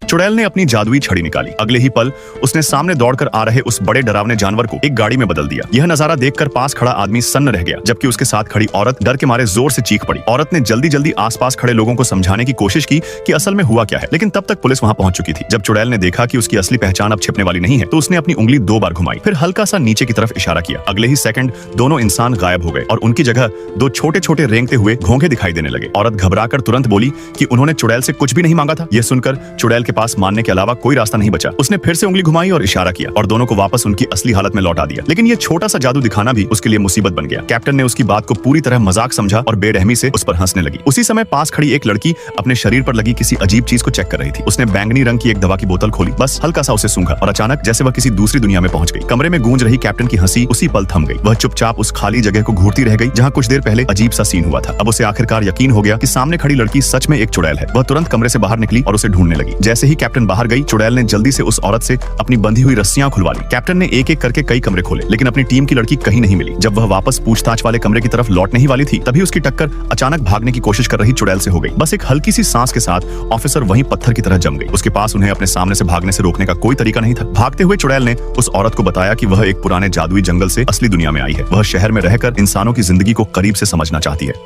चुड़ैल ने अपनी जादुई छड़ी निकाली। अगले ही पल उसने सामने दौड़कर आ रहे उस बड़े डरावने जानवर को एक गाड़ी में बदल दिया। यह नजारा देखकर पास खड़ा आदमी सन्न रह गया, जबकि उसके साथ खड़ी औरत डर के मारे जोर से चीख पड़ी। औरत ने जल्दी जल्दी आसपास खड़े लोगों को समझाने की कोशिश की कि असल में हुआ क्या है, लेकिन तब तक पुलिस वहां पहुंच चुकी थी। जब चुड़ैल ने देखा कि उसकी असली पहचान अब छिपने वाली नहीं है, तो उसने अपनी उंगली 2 बार घुमाई, फिर हल्का सा नीचे की तरफ इशारा किया। अगले ही सेकंड दोनों इंसान गायब हो गए और उनकी जगह 2 छोटे छोटे रेंगते हुए घोंघे दिखाई देने लगे। औरत घबराकर तुरंत बोली कि उन्होंने चुड़ैल से कुछ भी नहीं मांगा था। यह सुनकर चुड़ैल के पास मानने के अलावा कोई रास्ता नहीं बचा। उसने फिर से उंगली घुमाई और इशारा किया और दोनों को वापस उनकी असली हालत में लौटा दिया। लेकिन यह छोटा सा जादू दिखाना भी उसके लिए मुसीबत बन गया। कैप्टन ने उसकी बात को पूरी तरह मजाक समझा और बेरहमी से उस पर हंसने लगी। उसी समय पास खड़ी एक लड़की अपने शरीर पर लगी किसी अजीब चीज को चेक कर रही थी। उसने बैंगनी रंग की एक दवा की बोतल खोली, बस हल्का सा उसे सूंघा और अचानक जैसे वह किसी दूसरी दुनिया में पहुंच गई। कमरे में गूंज रही कैप्टन की हंसी उसी पल थम गई। वह चुपचाप उस खाली जगह को घूरती रह गई जहां कुछ देर पहले अजीब सा सीन हुआ था। अब उसे आखिरकार यकीन हो गया कि सामने खड़ी लड़की सच में एक चुड़ैल है। वह तुरंत कमरे से बाहर निकली और उसे ढूंढने लगी। जैसे ही कैप्टन बाहर गई, चुड़ैल ने जल्दी से उस औरत से अपनी बंधी हुई रस्सियां खुलवा ली। कैप्टन ने एक एक करके कई कमरे खोले, लेकिन अपनी टीम की लड़की कहीं नहीं मिली। जब वह वापस पूछताछ वाले कमरे की तरफ लौटने ही वाली थी, तभी उसकी टक्कर अचानक भागने की कोशिश कर रही चुड़ैल से हो गई। बस एक हल्की सी सांस के साथ ऑफिसर वहीं पत्थर की तरह जम गई। उसके पास उन्हें अपने सामने से भागने से रोकने का कोई तरीका नहीं था। भागते हुए चुड़ैल ने उस औरत को बताया कि वह एक पुराने जादुई जंगल से असली दुनिया में आई है। वह शहर में रहकर इंसानों की जिंदगी को करीब से समझना चाहती है।